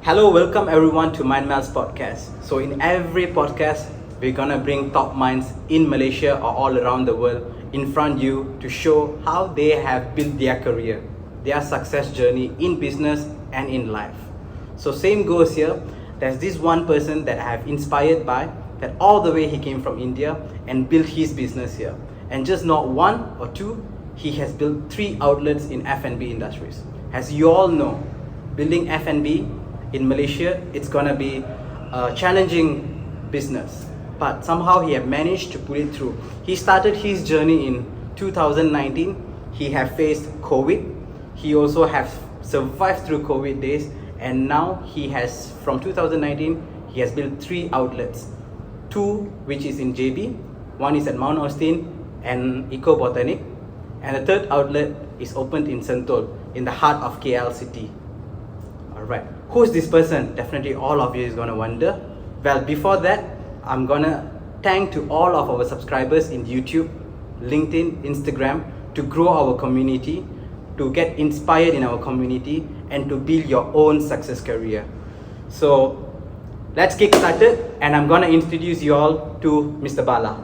Hello, welcome everyone to MindMeld's podcast. So in every podcast, we're gonna bring top minds in Malaysia or all around the world in front of you to show how they have built their career, their success journey in business and in life. So same goes here. There's this one person that I have inspired by, that all the way he came from India and built his business here. And just not one or two, he has built 3 outlets in F&B industries. As you all know, building F&B in Malaysia, it's gonna be a challenging business, but somehow he have managed to put it through. He started his journey in 2019. He have faced COVID. He also have survived through COVID days, and now he has, from 2019, he has built 3 outlets. 2 which is in JB, 1 is at Mount Austin and Eco Botanic, and the 3rd outlet is opened in Sentul, in the heart of KL city. Alright, who's this person? Definitely all of you is gonna wonder. Well, before that, I'm gonna thank to all of our subscribers in YouTube, LinkedIn, Instagram, to grow our community, to get inspired in our community, and to build your own success career. So let's kick started, and I'm gonna introduce you all to Mr. Bala.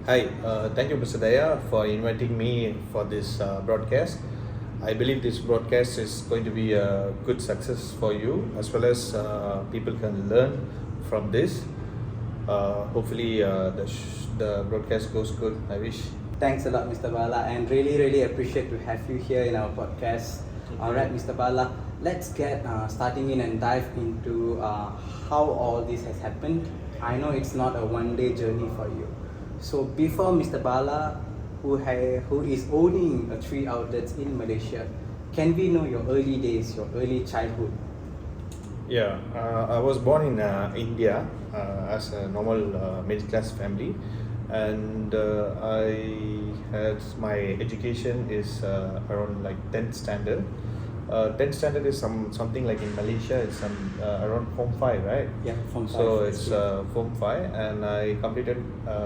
Hi, thank you, Mr. Daya, for inviting me for this broadcast. I believe this broadcast is going to be a good success for you, as well as people can learn from this. Hopefully, the broadcast goes good. I wish. Thanks a lot, Mr. Bala, and really appreciate to have you here in our podcast. Alright, Mr. Bala, let's get starting in and dive into how all this has happened. I know it's not a one-day journey for you. So before Mr. Bala, who is owning 3 outlets in Malaysia, can we know your early days, your early childhood? Yeah, I was born in India as a normal middle class family, and I had my education is around like 10th standard. 10th standard is something like in Malaysia, it's around Form 5, right? Yeah, Form 5. So it's Form 5, and I completed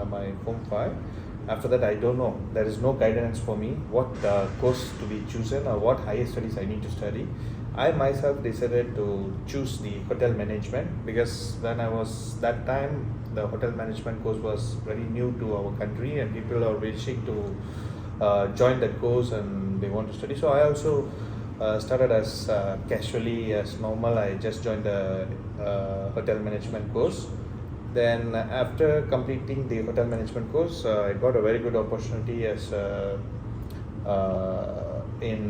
my Form 5. After that, I don't know. There is no guidance for me what course to be chosen or what higher studies I need to study. I myself decided to choose the hotel management, because when I was that time, the hotel management course was very new to our country, and people are wishing to join that course and they want to study. So I also started as casually as normal. I just joined the hotel management course. Then after completing the hotel management course, I got a very good opportunity as in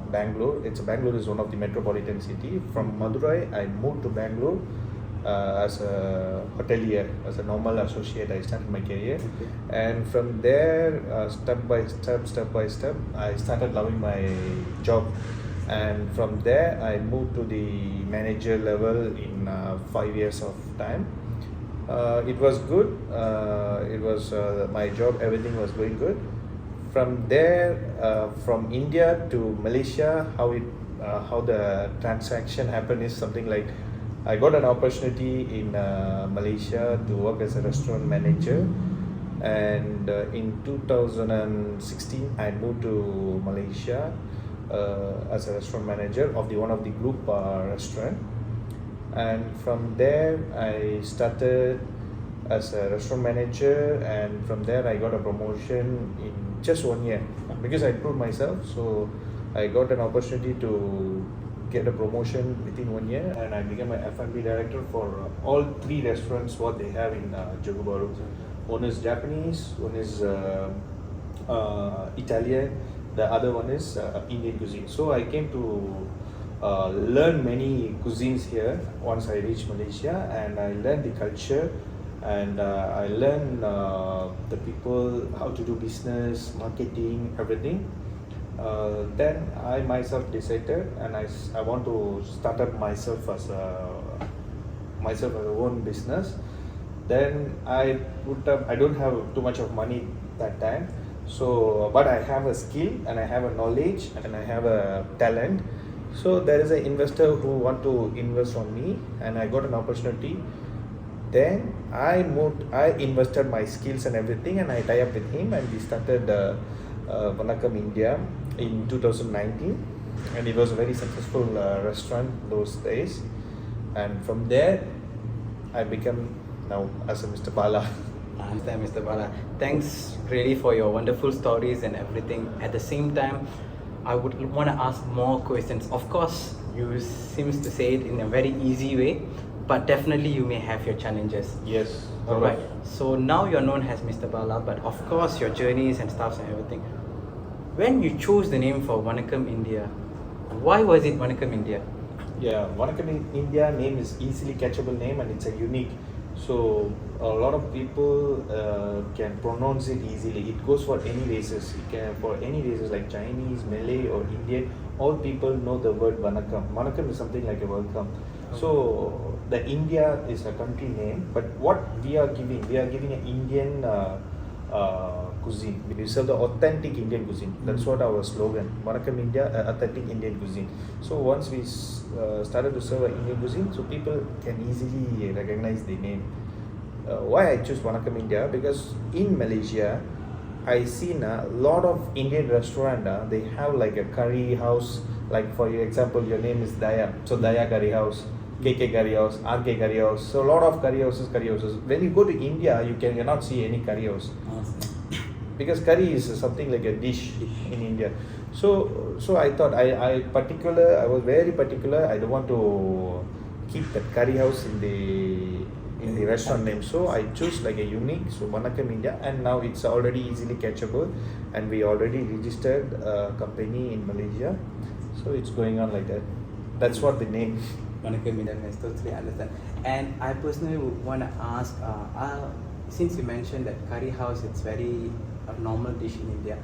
Bangalore. Bangalore is one of the metropolitan city. From Madurai, I moved to Bangalore as a hotelier, as a normal associate. I started my career, and from there, step by step, I started loving my job. And from there, I moved to the manager level in 5 years of time. It was good. It was my job. Everything was going good. From there, from India to Malaysia, how the transaction happened is something like, I got an opportunity in Malaysia to work as a restaurant manager, and in 2016, I moved to Malaysia as a restaurant manager of one of the group restaurant. And from there, I started as a restaurant manager, and from there I got a promotion in just 1 year, because I proved myself. So I got an opportunity to get a promotion within 1 year, and I became an F&B director for all 3 restaurants what they have in Johor Bahru. One is Japanese, one is Italian, the other one is Indian cuisine. So I came to learn many cuisines here once I reached Malaysia, and I learned the culture, and I learned the people, how to do business, marketing, everything. Then I myself decided, and I want to start up myself as a own business. Then I put up. I don't have too much of money that time, so but I have a skill and I have a knowledge and I have a talent. So there is an investor who want to invest on me, and I got an opportunity. Then I moved. I invested my skills and everything, and I tie up with him, and we started Vanakam India in 2019, and it was a very successful restaurant those days. And from there, I become now as a Mr. Bala. I understand, Mr. Bala. Thanks really for your wonderful stories and everything. At the same time, I would want to ask more questions. Of course, you seems to say it in a very easy way, but definitely you may have your challenges. Yes. Alright. So now you're known as Mr. Bala, but of course your journeys and stuffs and everything. When you chose the name for Vanakam India, why was it Vanakam India? Yeah, Vanakam India name is easily catchable name, and it's a unique. So a lot of people can pronounce it easily. It goes for any races. It can for any races like Chinese, Malay, or Indian. All people know the word Vanakam. Vanakam is something like a welcome. So the India is a country name, but what we are giving an Indian cuisine. We serve the authentic Indian cuisine. That's what our slogan. Vanakam India, authentic Indian cuisine. So once we started to serve Indian cuisine, so people can easily recognize the name. Why I choose Vanakam India? Because in Malaysia, I seen a lot of Indian restaurant. They have like a curry house. Like for example, your name is Daya, so Daya Curry House, KK Curry House, RK Curry House. So a lot of curry houses. When you go to India, you cannot see any curry house. Because curry is something like a dish in India. So I thought I was very particular. I don't want to keep that curry house in the restaurant name. So I choose like a unique, so Vanakam India, and now it's already easily catchable, and we already registered a company in Malaysia. So it's going on like that. That's what the name. Vanakam India, I totally understand. And I personally would want to ask, since you mentioned that curry house, it's very a normal dish in India.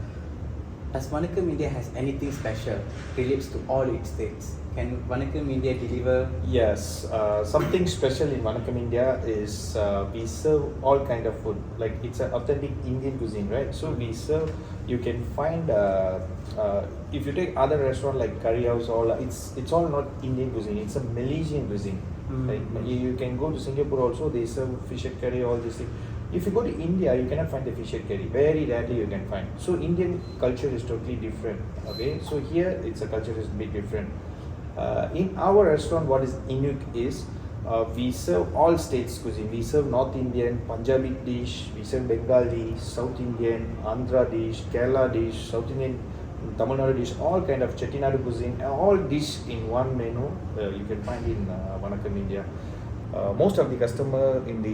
Does Vanakam India has anything special relates to all its states? Can Vanakam India deliver? Yes, something special in Vanakam India is we serve all kind of food. Like it's an authentic Indian cuisine, right? So we serve. You can find if you take other restaurant like curry house, it's all not Indian cuisine. It's a Malaysian cuisine. Like you can go to Singapore also. They serve fish head curry, all these things. If you go to India, you cannot find the fish head curry. Very rarely you can find. So Indian culture is totally different. Okay, so here it's a culture is a bit different. In our restaurant, what is unique is we serve all states cuisine. We serve North Indian, Punjabi dish, we serve Bengali, South Indian, Andhra dish, Kerala dish, South Indian, Tamil Nadu dish, all kind of Chettinadu cuisine, all dish in one menu you can find in Vanakam India. Most of the customer in the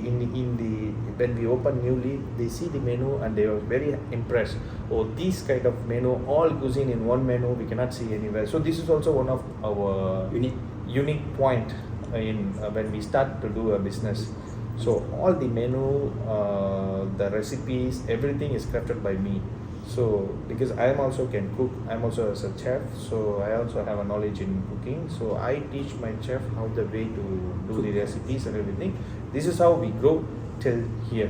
when we open newly, they see the menu and they are very impressed. Oh, this kind of menu, all cuisine in one menu, we cannot see anywhere. So this is also one of our unique point in when we start to do a business. So all the menu, the recipes, everything is crafted by me. So because I am also can cook, I'm also as a chef, so I also have a knowledge in cooking. So I teach my chef how the way to do the recipes and everything. This is how we grow till here.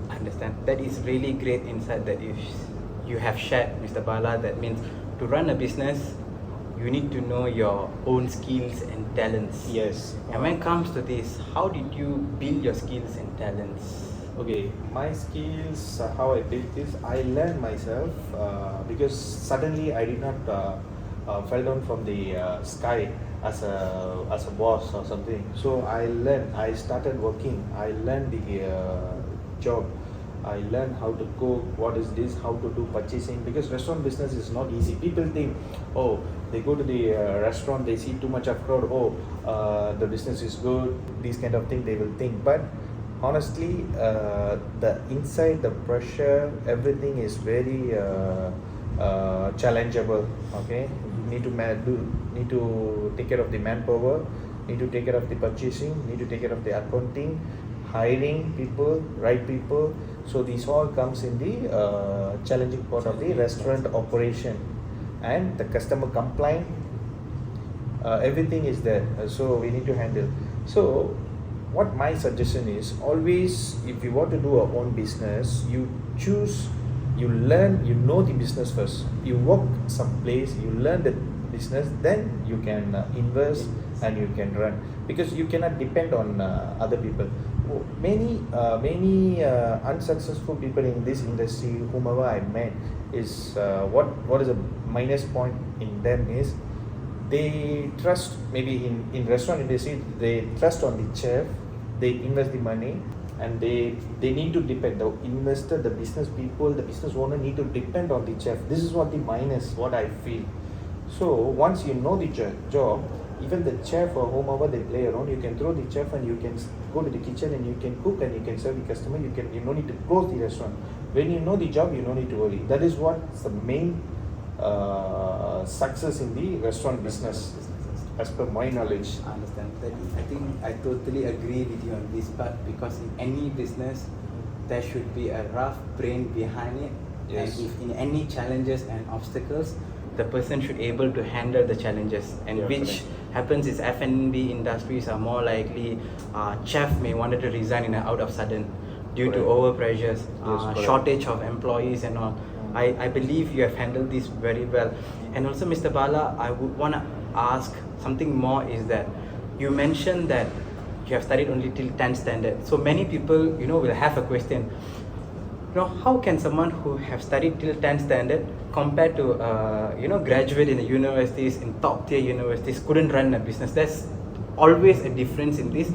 I understand. That is really great insight that you have shared, Mr. Bala. That means to run a business, you need to know your own skills and talents. Yes. And when it comes to this, how did you build your skills and talents? Okay, my skills, how I built this, I learned myself because suddenly I did not fell down from the sky as a boss or something. So I learned, I started working, I learned the job, I learned how to cook, what is this, how to do purchasing, because restaurant business is not easy. People think, oh, they go to the restaurant, they see too much of crowd, oh, the business is good, these kind of thing they will think. But honestly, the inside, the pressure, everything is very challengeable. Okay, need to take care of the manpower, need to take care of the purchasing, need to take care of the accounting, hiring people, right people. So these all comes in the challenging part of the restaurant operation. and the customer complaint. Everything is there, so we need to handle. So what my suggestion is, always if you want to do our own business, you choose, you learn, you know the business first, you work some place, you learn the business, then you can invest and you can run, because you cannot depend on other people. Many unsuccessful people in this industry, whomever I met, is what is a minus point in them is they trust, maybe in restaurant industry, they trust on the chef, they invest the money, and they need to depend, the investor, the business people, the business owner need to depend on the chef. This is what the minus, what I feel. So once you know the job, even the chef or whomever they play around, you can throw the chef and you can go to the kitchen and you can cook and you can serve the customer. You don't need to close the restaurant. When you know the job, you don't need to worry. That is what's the main success in the restaurant business, as per my knowledge. I understand. I think I totally agree with you on this part, because in any business there should be a rough brain behind it. Yes. And if in any challenges and obstacles, the person should able to handle the challenges, and Yeah, which correct. happens is F&B industries are more likely chef may wanted to resign in out of sudden due to Correct. over pressures, correct. shortage of employees and all. I believe you have handled this very well. And also, Mr. Bala, I would want to ask something more, is that you mentioned that you have studied only till 10th standard. So many people, will have a question. How can someone who have studied till 10th standard compared to, graduate in the universities, in top tier universities, couldn't run a business? There's always a difference in this,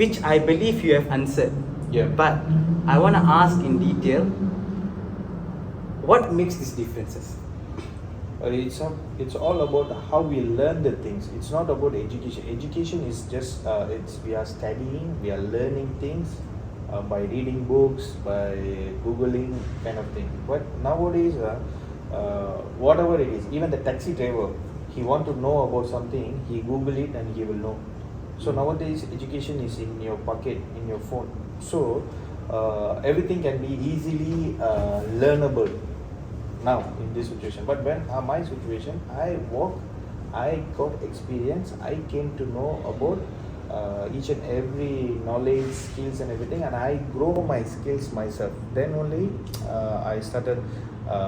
which I believe you have answered. Yeah. But I want to ask in detail, what makes these differences? It's all about how we learn the things. It's not about education. Education is just we are studying, we are learning things by reading books, by googling, kind of thing. But nowadays, whatever it is, even the taxi driver, he want to know about something, he google it and he will know. So nowadays, education is in your pocket, in your phone. So everything can be easily learnable now in this situation. But when my situation, I got experience, I came to know about each and every knowledge, skills and everything, and I grow my skills myself. Then only I started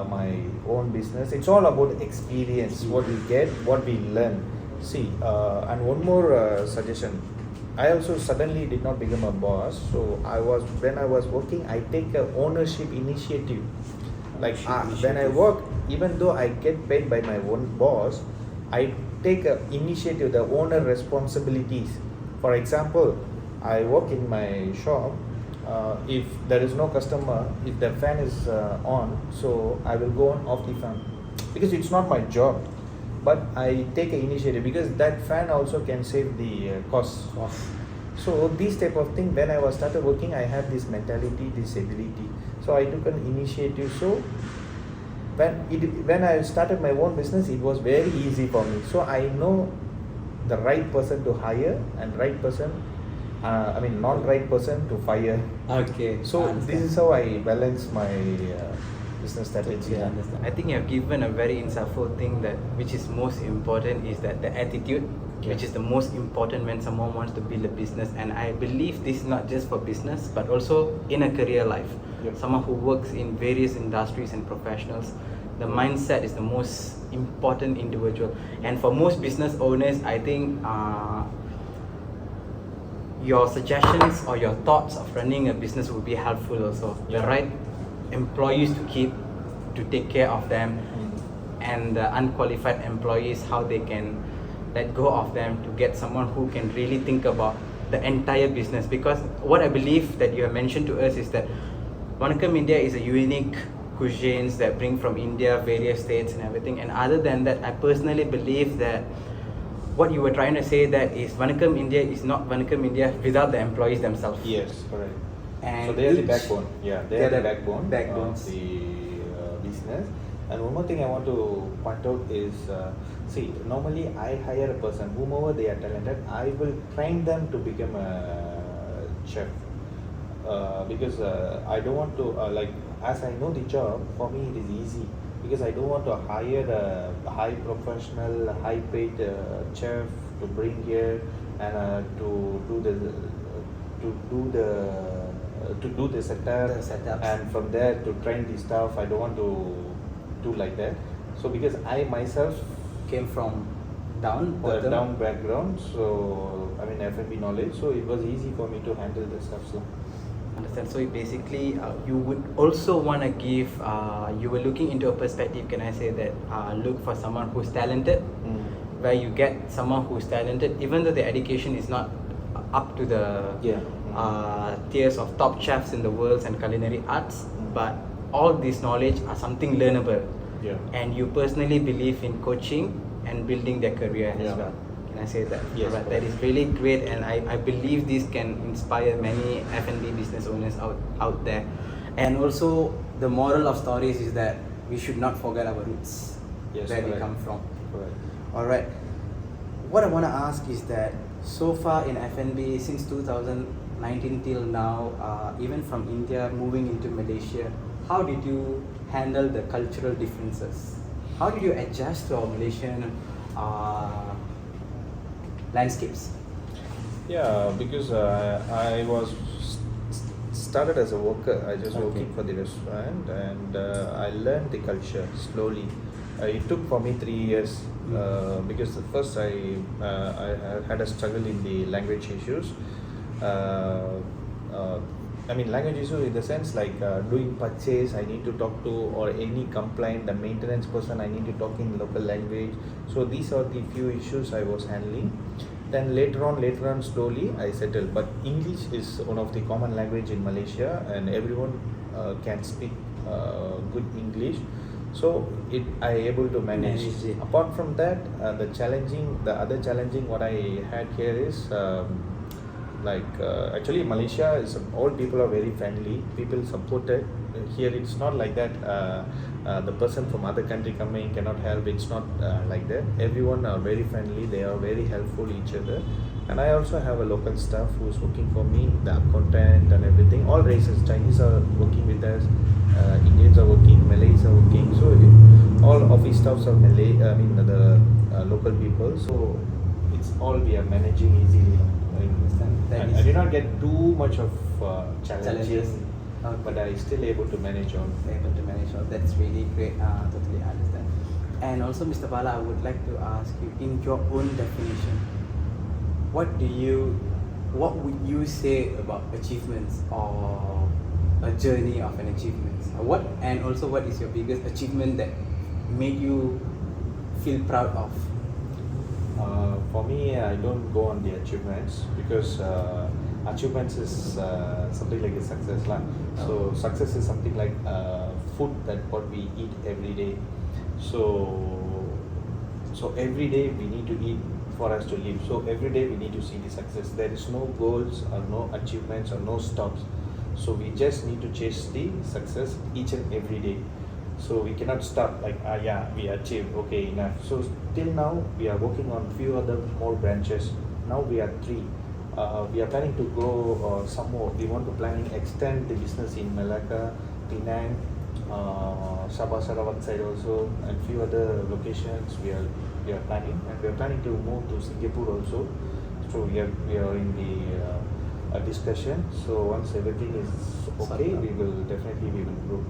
my own business. It's all about experience, what we get, what we learn. See, and one more suggestion. I also suddenly did not become a boss. So when I was working, I take a ownership initiative. Like when I work, even though I get paid by my own boss, I take a initiative, the owner responsibilities. For example, I work in my shop. If there is no customer, if the fan is on, so I will go on off the fan, because it's not my job. But I take an initiative, because that fan also can save the cost. So this type of thing, when I was started working, I had this mentality, this ability. So I took an initiative. So when I started my own business, it was very easy for me. So I know the right person to hire and right person, not right person to fire. Okay. So this is how I balance my business strategy. I understand. I think you have given a very insightful thing, that which is most important is that the attitude, which is the most important when someone wants to build a business. And I believe this is not just for business, but also in a career life. Yep. Someone who works in various industries and professionals, the mindset is the most important individual. And for most business owners, I think your suggestions or your thoughts of running a business will be helpful also. Yeah. The right employees to keep, to take care of them, and the unqualified employees, how they can let go of them to get someone who can really think about the entire business. Because what I believe that you have mentioned to us is that Vanakam India is a unique cuisines that bring from India, various states and everything. And other than that, I personally believe that what you were trying to say, that is Vanakam India is not Vanakam India without the employees themselves. Yes, correct. And so they are the each- backbone. Yeah, they they're are the the backbone backbones. of the business. And one more thing I want to point out is, see, normally I hire a person, whomever they are talented, I will train them to become a chef. Because I don't want to, as I know the job, for me it is easy. because I don't want to hire a high professional, high paid chef to bring here and to do the setup, The setups. and from there to train the staff. I don't want to do like that. So because I myself Came from down, the bottom. down background, so I mean F&B knowledge, so it was easy for me to handle the stuff. So Understand. So basically, you would also want to give. You were looking into a perspective. Can I say that? Look for someone who's talented, where you get someone who's talented, even though the education is not up to the yeah. tiers of top chefs in the world and culinary arts, but all this knowledge are something learnable. Yeah. And you personally believe in coaching and building their career as Yeah. well. Can I say that? Yes, Right, that is really great, and I believe this can inspire many F&B business owners out there. And also, the moral of stories is that we should not forget our roots, Yes, where we correct. come from. Correct. All right. What I want to ask is that so far in F&B since 2019 till now, even from India moving into Malaysia, how did you handle the cultural differences? How did you adjust to our Malaysian landscapes? Yeah, because I was started as a worker. I just Okay. working for the restaurant, and I learned the culture slowly. It took for me 3 years because at first I had a struggle in the language issues. I mean language issue in the sense like doing purchase, I need to talk to, or any complaint, the maintenance person, I need to talk in local language. So these are the few issues I was handling. Then later on slowly I settled. But English is one of the common language in Malaysia, and everyone can speak good English. So I able to manage. Manage it. Apart from that, the other challenging what I had here is actually Malaysia is all people are very friendly, people supported. Here it's not like that. The person from other country coming cannot help. It's not like that. Everyone are very friendly, they are very helpful each other. And I also have a local staff who's working for me, the content and everything. All races, Chinese are working with us, Indians are working, Malays are working. So all office staffs are Malay. I mean the local people. So it's all we are managing easily. I did not get too much of challenges, Okay. but I still able to manage on. Able to manage all. That's really great. Totally understand. And also, Mr. Bala, I would like to ask you, in your own definition, what would you say about achievements or a journey of an achievement? And also what is your biggest achievement that made you feel proud of? For me, I don't go on the achievements because achievements is something like a success lah. So success is something like food that what we eat every day. So every day we need to eat for us to live. So every day we need to see the success. There is no goals or no achievements or no stops. So we just need to chase the success each and every day. So we cannot stop like we achieved, okay, enough. So till now we are working on few other more branches. Now we are 3. We are planning to go some more. We want to planning extend the business in Malacca, Penang, Sabah Sarawak side also, and few other locations we are planning, and we are planning to move to Singapore also. So we are in the discussion. So once everything is okay, we will grow.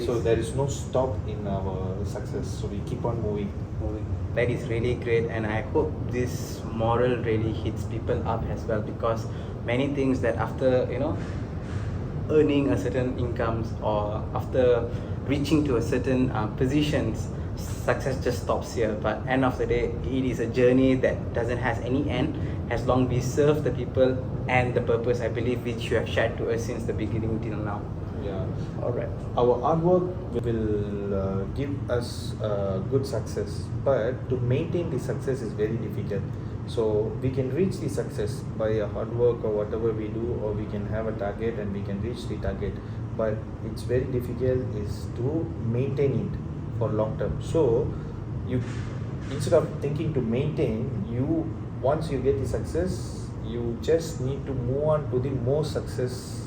So there is no stop in our success. So we keep on moving. That is really great, and I hope this moral really hits people up as well, because many things that after earning a certain incomes or after reaching to a certain positions, success just stops here. But end of the day, it is a journey that doesn't have any end, as long we serve the people and the purpose, I believe, which you have shared to us since the beginning till now. Yeah. Alright. Our hard work will give us good success, but to maintain the success is very difficult. So we can reach the success by hard work or whatever we do, or we can have a target and we can reach the target. But it's very difficult is to maintain it for long term. So you, instead of thinking to maintain, once you get the success, you just need to move on to the more success.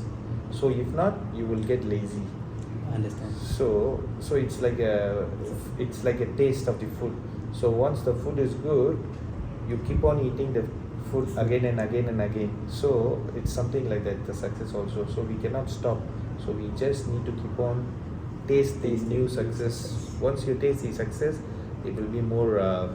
So if not, you will get lazy. Understand. So it's like a taste of the food. So once the food is good, you keep on eating the food again and again and again. So it's something like that, the success also. So we cannot stop. So we just need to keep on taste the new success. Once you taste the success, it will be more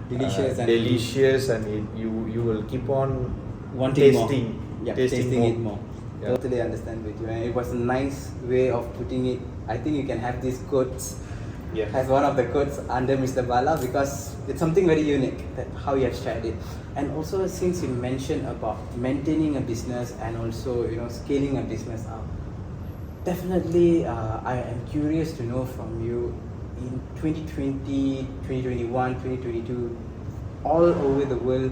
delicious, and you will keep on Wanting more. tasting, Yeah, tasting it more. Yeah. Totally understand with you, and it was a nice way of putting it. I think you can have these quotes Yeah. as one of the quotes under Mr. Bala, because it's something very unique that how you have shared it. And also, since you mentioned about maintaining a business and also scaling a business up, definitely I am curious to know from you, in 2020, 2021, 2022, all over the world,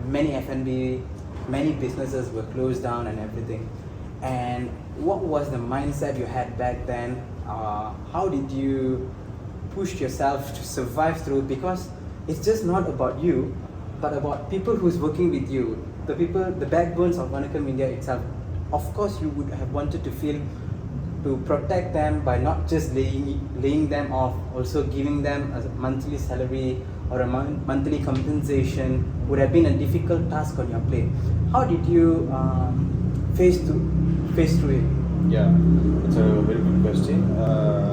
many F&B, many businesses were closed down and everything. And what was the mindset you had back then? How did you push yourself to survive through? Because it's just not about you, but about people who's working with you, the people, the backbones of Vanakam India itself. Of course, you would have wanted to protect them by not just laying them off, also giving them a monthly salary or a monthly compensation would have been a difficult task on your plate. How did you face through it? Yeah, it's a very good question.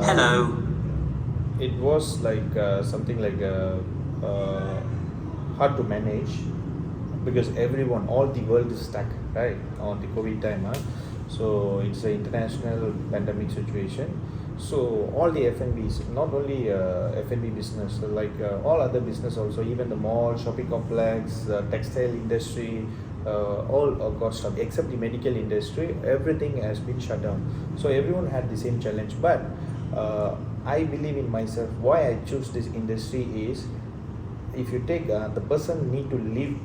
Hello. It was like something like hard to manage, because everyone, all the world is stuck, right, on the COVID time. So it's an international pandemic situation. So all the F&Bs, not only F&B business, like all other business also, even the mall, shopping complex, textile industry, all got stopped except the medical industry. Everything has been shut down. So everyone had the same challenge. But I believe in myself. Why I choose this industry is, if you take the person need to live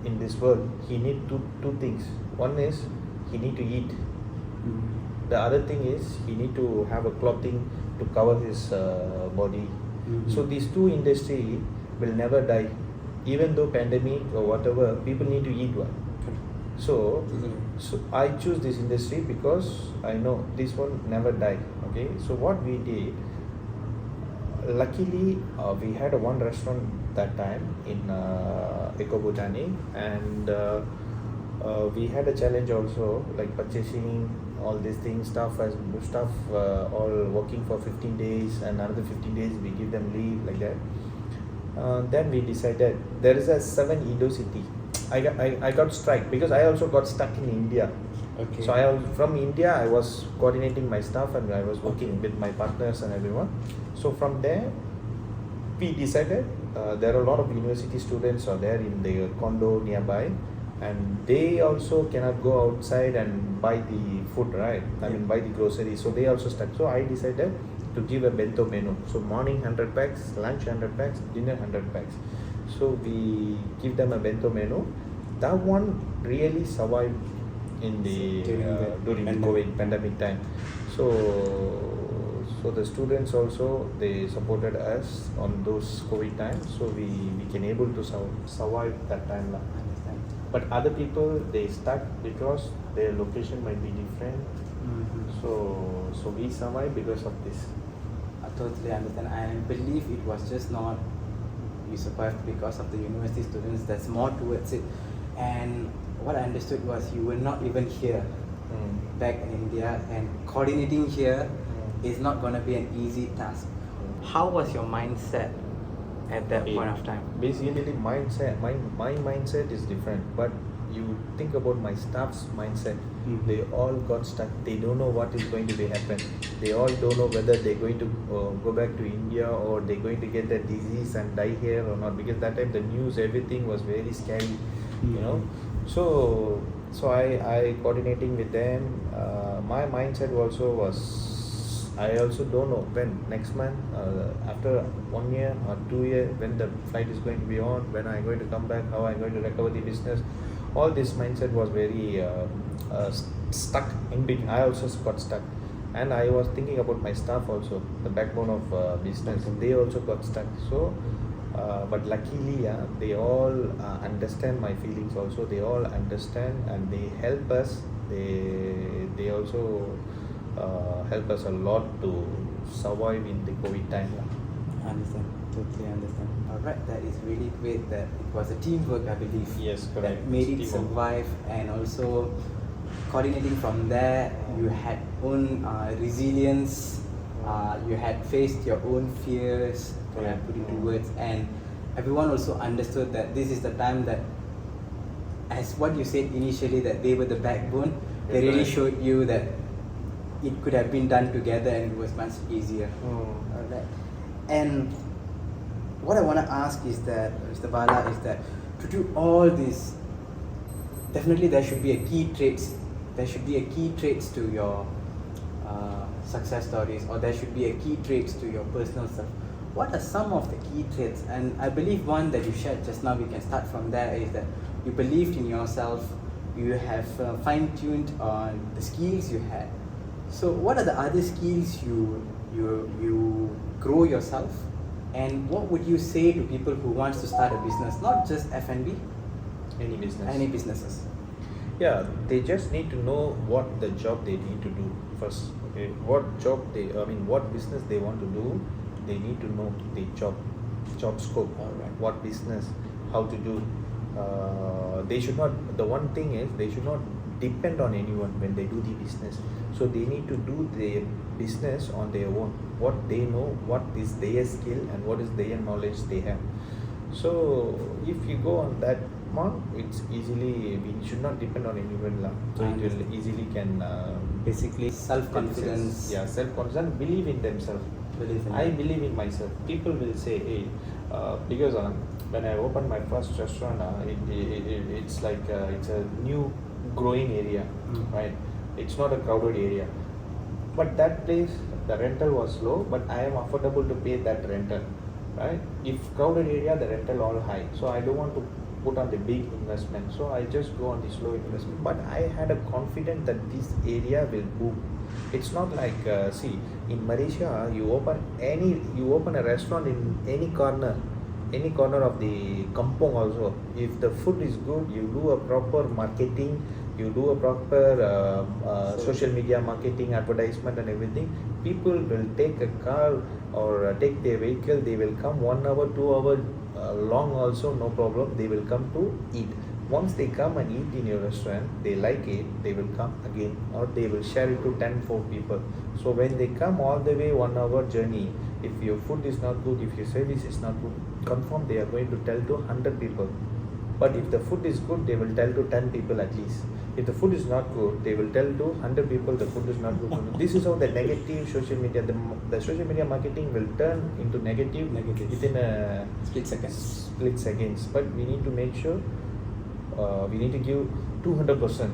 in this world, he need two things. One is he need to eat. The other thing is he need to have a clothing to cover his body. So these two industry will never die, even though pandemic or whatever. People need to eat one. So I choose this industry because I know this one never die. Okay, so what we did, luckily we had one restaurant that time in Eco Botanic, and we had a challenge also, like purchasing all these things, stuff all working for 15 days, and another 15 days we give them leave, like that. Then we decided there is a 7 Indo city. I got strike because I also got stuck in India. Okay. So from India I was coordinating my stuff, and I was working with my partners and everyone. So from there we decided there are a lot of university students are there in the condo nearby, and they also cannot go outside and buy the food, right? I mean buy the groceries. So they also stuck. So I decided to give a bento menu. So morning 100 packs, lunch 100 packs, dinner 100 packs. So we give them a bento menu. That one really survived in the during the COVID pandemic time. So the students also, they supported us on those COVID times. So we can able to survive that time. But other people, they stuck because their location might be different. So we survived because of this. I totally understand. I believe it was just not you survived because of the university students. There's more towards it. And what I understood was you were not even here back in India, and coordinating here is not going to be an easy task. How was your mindset at that point of time? Basically, my mindset is different, but you think about my staff's mindset. They all got stuck. They don't know what is going to be happen. They all don't know whether they're going to go back to India, or they're going to get that disease and die here or not, because that time the news, everything was very scary, So I coordinating with them. My mindset also was, I also don't know when next month, after 1 year or 2 years, when the flight is going to be on, when I'm going to come back, how I'm going to recover the business. All this mindset was very stuck in between. I also got stuck, and I was thinking about my staff also, the backbone of business. They also got stuck. So, but luckily, they all understand my feelings also. They all understand and they help us. They also helped us a lot to survive in the COVID time. I understand, totally understand. Alright, that is really great that it was a teamwork, I believe. Yes, That correct. made it Teamwork. survive, and also coordinating from there, you had own resilience, you had faced your own fears, Correct. put into words, and everyone also understood that this is the time that, as what you said initially, that they were the backbone. They really Correct. showed you that it could have been done together and it was much easier. Alright. And what I want to ask is that, Mr. Bala, is that to do all this, definitely there should be a key traits. There should be a key traits to your success stories, or there should be a key traits to your personal stuff. What are some of the key traits? And I believe one that you shared just now, we can start from there, is that you believed in yourself, you have fine-tuned on the skills you had. So what are the other skills you grow yourself, and what would you say to people who wants to start a business, not just F&B, Any business. any businesses? Yeah, they just need to know what the job they need to do first. Okay, what what business they want to do. They need to know the job scope. Alright. What business, how to do. They should not. The one thing is they should not depend on anyone when they do the business. So they need to do their business on their own. What they know, what is their skill, and what is their knowledge they have. So if you go on that mark, it's easily, we should not depend on anyone lah. So it will easily can Basically, self-confidence. Yeah, self-confidence, believe in themselves. Believe in I them. believe in myself. People will say, hey, because when I opened my first restaurant, it's like it's a new growing area, right? It's not a crowded area. But that place, the rental was low, but I am affordable to pay that rental, right? If crowded area, the rental all high. So I don't want to put on the big investment. So I just go on the slow investment. But I had a confidence that this area will boom. It's not like see, in Malaysia you open a restaurant in any corner of the kampong also. If the food is good, you do a proper marketing, you do a proper social media marketing, advertisement and everything, people will take a car or take their vehicle, they will come 1 hour, 2 hour long also, no problem, they will come to eat. Once they come and eat in your restaurant, they like it, they will come again, or they will share it to 10 4 people. So when they come all the way 1 hour journey, if your food is not good, if your service is not good, confirm they are going to tell to 100 people. But if the food is good, they will tell to 10 people at least. If the food is not good, they will tell to 100 people the food is not good. This is how the negative social media, the social media marketing will turn into negative within a split seconds. But we need to make sure we need to give 200%.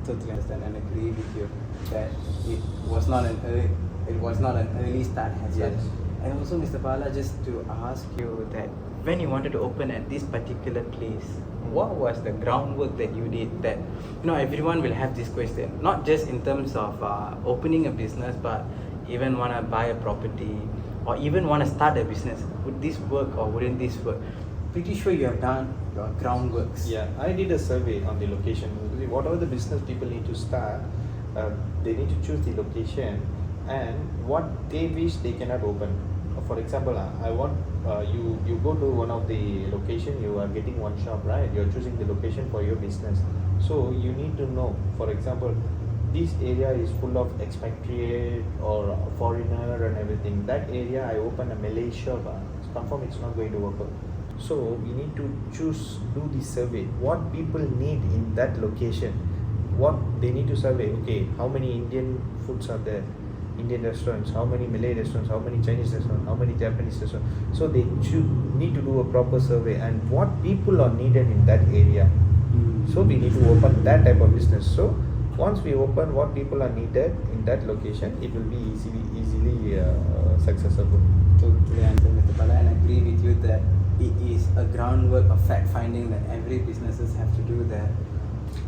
Totally understand and agree with you that it was not an early start as well. Yes. And also, Mr. Bala, just to ask you that when you wanted to open at this particular place, what was the groundwork that you did? That everyone will have this question, not just in terms of opening a business, but even want to buy a property or even want to start a business. Would this work or wouldn't this work? Pretty sure you have done your groundworks. Yeah, I did a survey on the location. Whatever the business people need to start, they need to choose the location and what they wish they cannot open. For example, I want you go to one of the location, you are getting one shop, right? You are choosing the location for your business. So you need to know, for example, this area is full of expatriate or foreigner and everything. That area I open a Malay shop, confirm it's not going to work out. So we need to do the survey. What people need in that location, what they need to survey. Okay, how many Indian foods are there? Indian restaurants, how many Malay restaurants, how many Chinese restaurants, how many Japanese restaurants. So they need to do a proper survey and what people are needed in that area. So we need to open that type of business. So once we open what people are needed in that location, it will be easily successful. Totally understand, Mr. Bala, and I agree with you that it is a groundwork of fact finding that every businesses have to do that.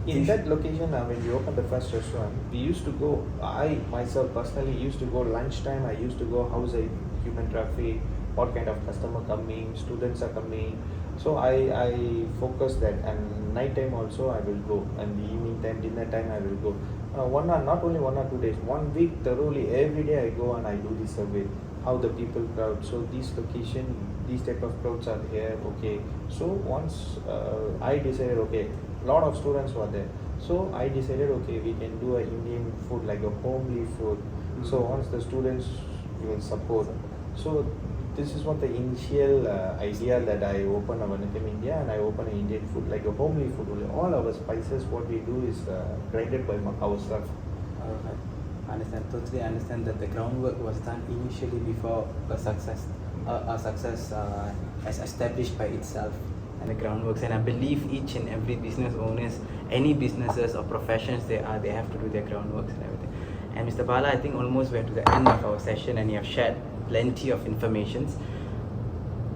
In that location, when we opened the first restaurant, we used to go, I myself personally used to go lunchtime, I used to go how's the human traffic, what kind of customer coming, students are coming. So I focus that, and night time also I will go, and the evening time, dinner time I will go. not only 1 or 2 days, 1 week thoroughly. Every day I go and I do the survey. How the people crowd. So this location, these type of crowds are here. Okay. So once I decided, okay, lot of students were there. So I decided, okay, we can do a Indian food like a homely food. So once the students will support. So this is what the initial idea that I open a Vanakam India, and I open an Indian food like a homely food. All our spices, what we do is grinded by ourselves. I understand, totally understand that the groundwork was done initially before a success as established by itself, and the groundworks. And I believe each and every business owners, any businesses or professions they have to do their groundworks and everything. And Mr. Bala, I think almost we're to the end of our session, and you have shared plenty of informations.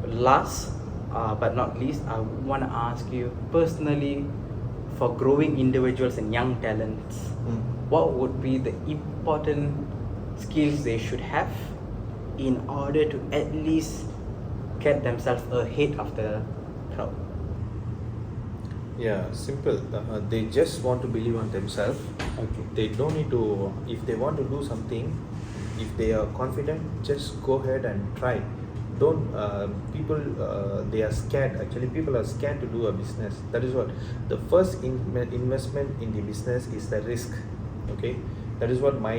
Last but not least, I want to ask you personally, for growing individuals and young talents, what would be the important skills they should have in order to at least get themselves ahead of the crowd? Yeah, simple. They just want to believe on themselves. Okay. They don't need to, if they want to do something, if they are confident, just go ahead and try. Don't, people, they are scared. Actually, people are scared to do a business. That is what, the first investment in the business is the risk. Okay, that is what my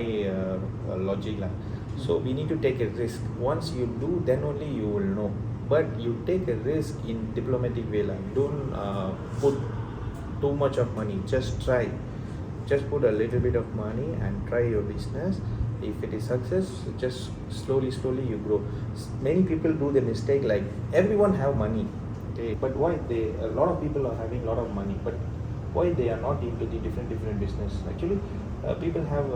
logic lah. So we need to take a risk. Once you do, then only you will know. But you take a risk in diplomatic way lah. Don't put too much of money. Just try. Just put a little bit of money and try your business. If it is success, just slowly you grow. Many people do the mistake like everyone have money. Okay, but why a lot of people are having a lot of money, but why they are not into the different business? Actually, people have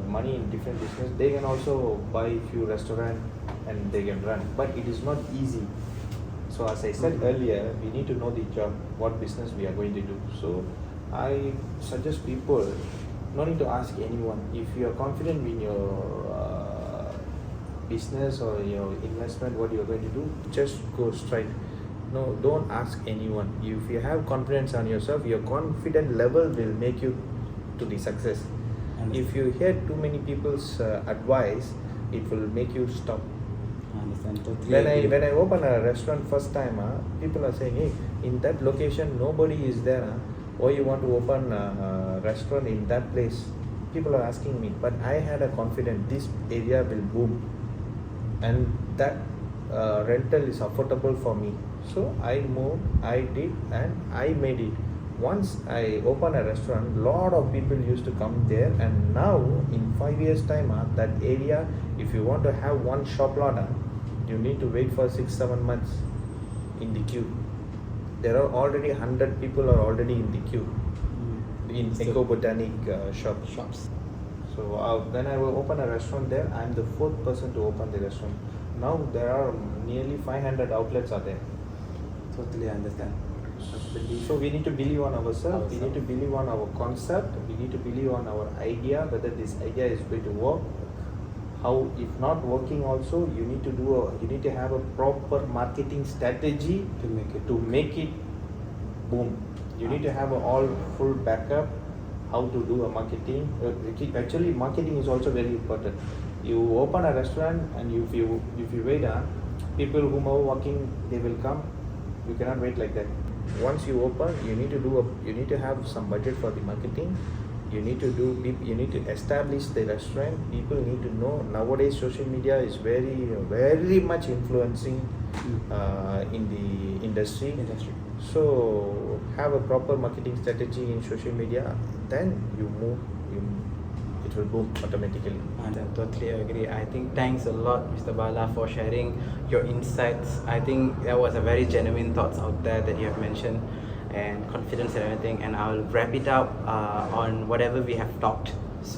money in different business. They can also buy few restaurant and they can run, but it is not easy. So as I said earlier, we need to know the job, what business we are going to do. So I suggest people no need to ask anyone. If you are confident in your business or your investment, what you are going to do, just go straight. No, don't ask anyone. If you have confidence on yourself, your confident level will make you to the success. If you hear too many people's advice, it will make you stop. I understand, totally. When I open a restaurant first time, people are saying, hey, in that location nobody is there. Why you want to open a restaurant in that place? People are asking me, but I had a confidence this area will boom, and that rental is affordable for me. So I moved, I did, and I made it. Once I opened a restaurant, lot of people used to come there, and now in 5 years time, that area, if you want to have one shop lot, you need to wait for 6-7 months in the queue. There are already 100 people are already in the queue in Eco Botanic shops. So when I will open a restaurant there, I am the 4th person to open the restaurant. Now there are nearly 500 outlets are there. Totally understand. So we need to believe on ourselves. We need to believe on our concept. We need to believe on our idea, whether this idea is going to work. How, if not working also, you need to have a proper marketing strategy to make it boom. You need to have all full backup. How to do a marketing. Actually, marketing is also very important. You open a restaurant, and if you wait, people who are working, they will come. You cannot wait like that. Once you open, you need to have some budget for the marketing. You need to establish the restaurant. People need to know nowadays social media is very much influencing in the industry. So have a proper marketing strategy in social media, then you move, it will boom automatically. And I totally agree. I think thanks a lot, Mr. Bala, for sharing your insights. I think there was a very genuine thoughts out there that you have mentioned, and confidence and everything. And I'll wrap it up on whatever we have talked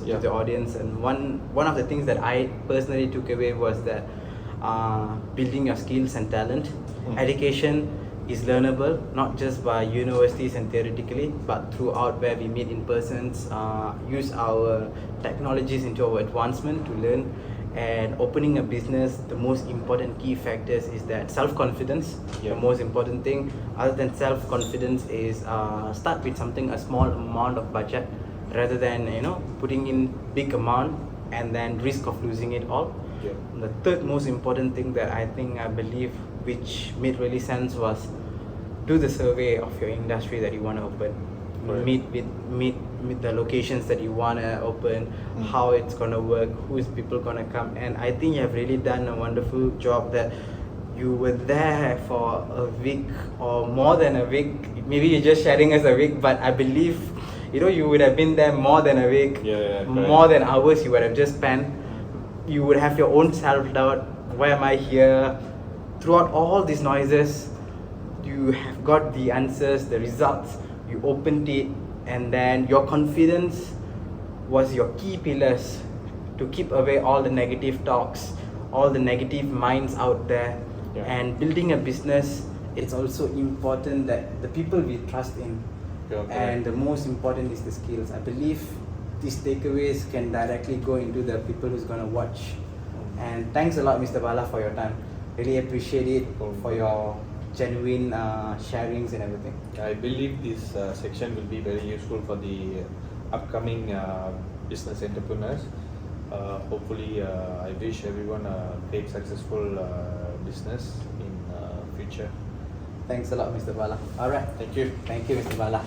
to the audience. And one of the things that I personally took away was that building your skills and talent. Education is learnable, not just by universities and theoretically, but throughout where we meet in persons, use our technologies into our advancement to learn. And opening a business, the most important key factors is that self-confidence. The most important thing other than self-confidence is start with something, a small amount of budget, rather than putting in big amount and then risk of losing it all. Yeah. The third most important thing that I believe which made really sense was do the survey of your industry that you want to open. Right. Meet the locations that you want to open, how it's gonna work, who is people gonna come, and I think you have really done a wonderful job that you were there for a week or more than a week. Maybe you're just sharing us a week, but I believe you would have been there more than a week, more than hours you would have just spent. You would have your own self-doubt. Why am I here? Throughout all these noises, you have got the answers, the results. You opened it, and then your confidence was your key pillars to keep away all the negative talks, all the negative minds out there. Yeah. And building a business, it's also important that the people we trust in. Yeah, okay. And the most important is the skills. I believe these takeaways can directly go into the people who's going to watch. And thanks a lot, Mr. Bala, for your time. Really appreciate it for your genuine sharings and everything. I believe this section will be very useful for the upcoming business entrepreneurs. Hopefully, I wish everyone a great successful business in future. Thanks a lot, Mr. Bala. Alright. Thank you. Thank you, Mr. Bala.